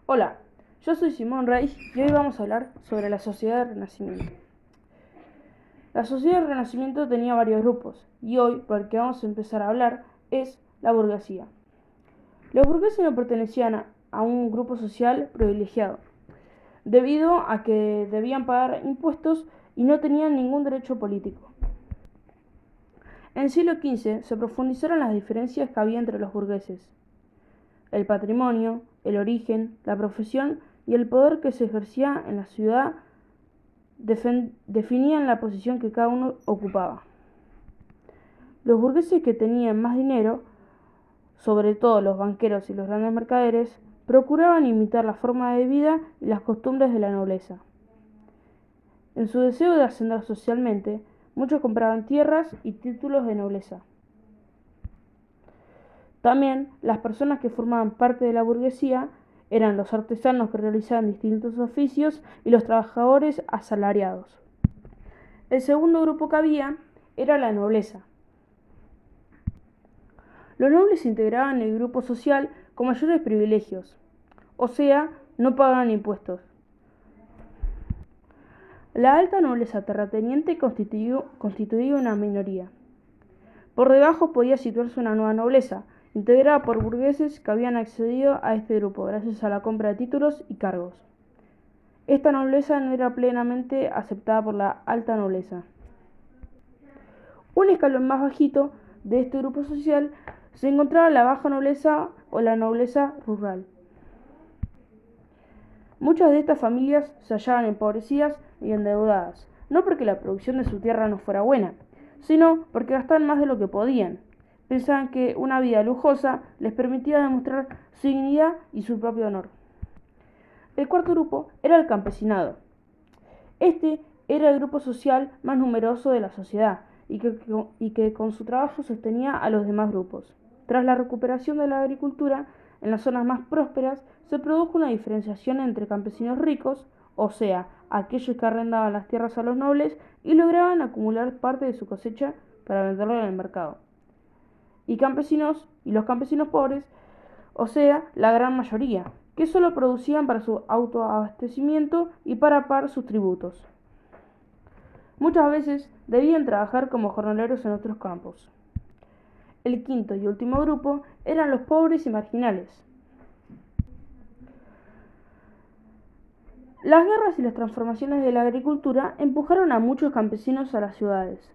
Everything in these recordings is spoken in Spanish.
Hola, yo soy Simón Reis y hoy vamos a hablar sobre la sociedad del Renacimiento. La sociedad del Renacimiento tenía varios grupos y hoy, por el que vamos a empezar a hablar, es la burguesía. Los burgueses no pertenecían a un grupo social privilegiado, debido a que debían pagar impuestos y no tenían ningún derecho político. En el siglo XV se profundizaron las diferencias que había entre los burgueses. El patrimonio, el origen, la profesión y el poder que se ejercía en la ciudad definían la posición que cada uno ocupaba. Los burgueses que tenían más dinero, sobre todo los banqueros y los grandes mercaderes, procuraban imitar la forma de vida y las costumbres de la nobleza. En su deseo de ascender socialmente, muchos compraban tierras y títulos de nobleza. También las personas que formaban parte de la burguesía eran los artesanos que realizaban distintos oficios y los trabajadores asalariados. El segundo grupo que había era la nobleza. Los nobles se integraban en el grupo social con mayores privilegios, o sea, no pagaban impuestos. La alta nobleza terrateniente constituía una minoría. Por debajo podía situarse una nueva nobleza, integrada por burgueses que habían accedido a este grupo gracias a la compra de títulos y cargos. Esta nobleza no era plenamente aceptada por la alta nobleza. Un escalón más bajito de este grupo social se encontraba la baja nobleza o la nobleza rural. Muchas de estas familias se hallaban empobrecidas y endeudadas, no porque la producción de su tierra no fuera buena, sino porque gastaban más de lo que podían. Pensaban que una vida lujosa les permitía demostrar su dignidad y su propio honor. El cuarto grupo era el campesinado. Este era el grupo social más numeroso de la sociedad y que con su trabajo sostenía a los demás grupos. Tras la recuperación de la agricultura, en las zonas más prósperas se produjo una diferenciación entre campesinos ricos, o sea, aquellos que arrendaban las tierras a los nobles y lograban acumular parte de su cosecha para venderlo en el mercado, y los campesinos pobres, o sea, la gran mayoría, que solo producían para su autoabastecimiento y para pagar sus tributos. Muchas veces debían trabajar como jornaleros en otros campos. El quinto y último grupo eran los pobres y marginales. Las guerras y las transformaciones de la agricultura empujaron a muchos campesinos a las ciudades.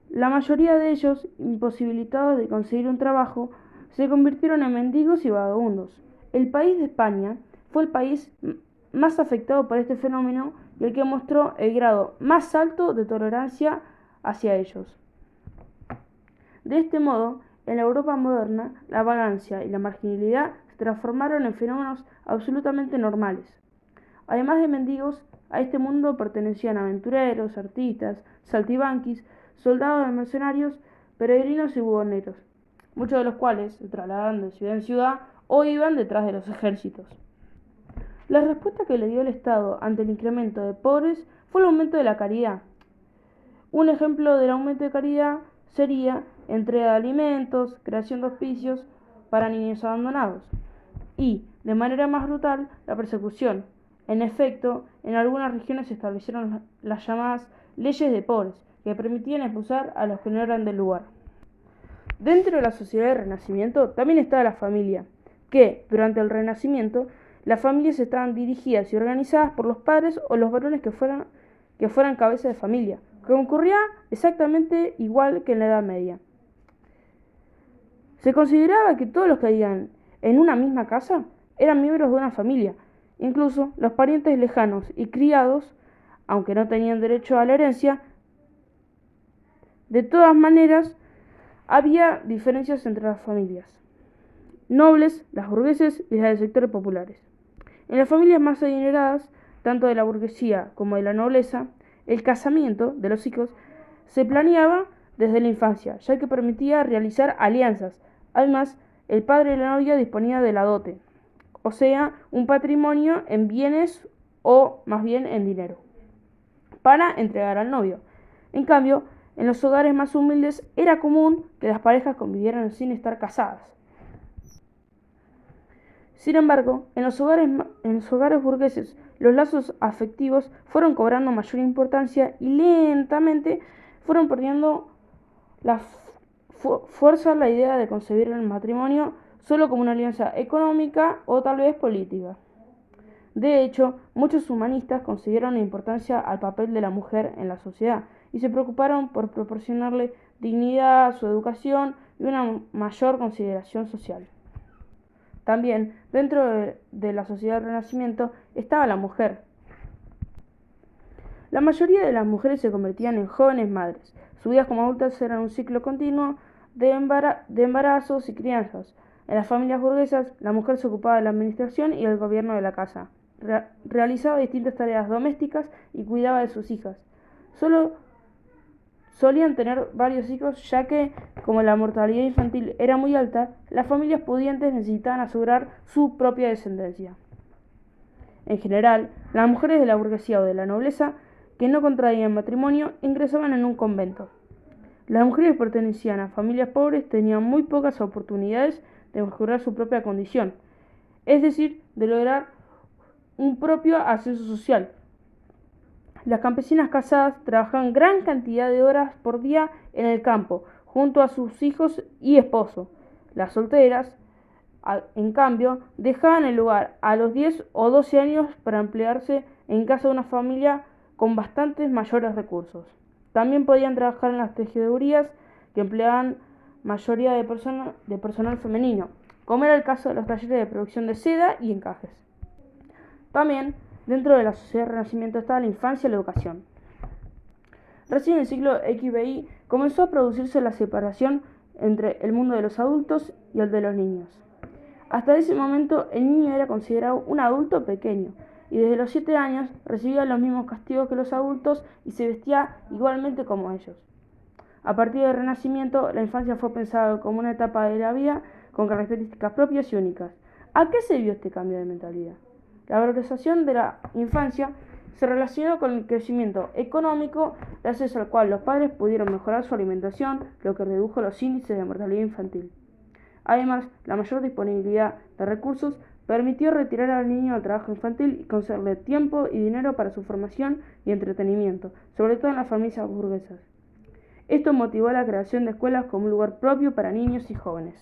La mayoría de ellos, imposibilitados de conseguir un trabajo, se convirtieron en mendigos y vagabundos. El país de España fue el país más afectado por este fenómeno y el que mostró el grado más alto de tolerancia hacia ellos. De este modo, en la Europa moderna, la vagancia y la marginalidad se transformaron en fenómenos absolutamente normales. Además de mendigos, a este mundo pertenecían aventureros, artistas, saltimbanquis, soldados de mercenarios, peregrinos y buhoneros, muchos de los cuales se trasladaban de ciudad en ciudad o iban detrás de los ejércitos. La respuesta que le dio el Estado ante el incremento de pobres fue el aumento de la caridad. Un ejemplo del aumento de caridad sería entrega de alimentos, creación de hospicios para niños abandonados y, de manera más brutal, la persecución. En efecto, en algunas regiones se establecieron las llamadas leyes de pobres, que permitían expulsar a los que no eran del lugar. Dentro de la sociedad del Renacimiento también estaba la familia, que, durante el Renacimiento, las familias estaban dirigidas y organizadas por los padres o los varones que fueran cabeza de familia, que ocurría exactamente igual que en la Edad Media. Se consideraba que todos los que vivían en una misma casa eran miembros de una familia, incluso los parientes lejanos y criados, aunque no tenían derecho a la herencia. De todas maneras, había diferencias entre las familias nobles, las burgueses y las de sectores populares. En las familias más adineradas, tanto de la burguesía como de la nobleza, el casamiento de los hijos se planeaba desde la infancia, ya que permitía realizar alianzas. Además, el padre de la novia disponía de la dote, o sea, un patrimonio en bienes o más bien en dinero, para entregar al novio. En cambio, en los hogares más humildes era común que las parejas convivieran sin estar casadas. Sin embargo, en los hogares burgueses, los lazos afectivos fueron cobrando mayor importancia y lentamente fueron perdiendo la fuerza la idea de concebir el matrimonio solo como una alianza económica o tal vez política. De hecho, muchos humanistas concedieron importancia al papel de la mujer en la sociedad y se preocuparon por proporcionarle dignidad a su educación y una mayor consideración social. También, dentro de la sociedad del Renacimiento, estaba la mujer. La mayoría de las mujeres se convertían en jóvenes madres. Sus vidas como adultas eran un ciclo continuo de embarazos y crianzas. En las familias burguesas, la mujer se ocupaba de la administración y el gobierno de la casa. Realizaba distintas tareas domésticas y cuidaba de sus hijas. Solían tener varios hijos, ya que, como la mortalidad infantil era muy alta, las familias pudientes necesitaban asegurar su propia descendencia. En general, las mujeres de la burguesía o de la nobleza que no contraían matrimonio ingresaban en un convento. Las mujeres que pertenecían a familias pobres tenían muy pocas oportunidades de mejorar su propia condición, es decir, de lograr un propio ascenso social. Las campesinas casadas trabajaban gran cantidad de horas por día en el campo, junto a sus hijos y esposo. Las solteras, en cambio, dejaban el hogar a los 10 o 12 años para emplearse en casa de una familia con bastantes mayores recursos. También podían trabajar en las tejedurías que empleaban mayoría de personal femenino, como era el caso de los talleres de producción de seda y encajes. También, dentro de la sociedad del Renacimiento estaba la infancia y la educación. Recién en el siglo XVII comenzó a producirse la separación entre el mundo de los adultos y el de los niños. Hasta ese momento el niño era considerado un adulto pequeño y desde los 7 años recibía los mismos castigos que los adultos y se vestía igualmente como ellos. A partir del Renacimiento, la infancia fue pensada como una etapa de la vida con características propias y únicas. ¿A qué se debió este cambio de mentalidad? La valorización de la infancia se relacionó con el crecimiento económico, gracias al cual los padres pudieron mejorar su alimentación, lo que redujo los índices de mortalidad infantil. Además, la mayor disponibilidad de recursos permitió retirar al niño del trabajo infantil y concederle tiempo y dinero para su formación y entretenimiento, sobre todo en las familias burguesas. Esto motivó la creación de escuelas como un lugar propio para niños y jóvenes.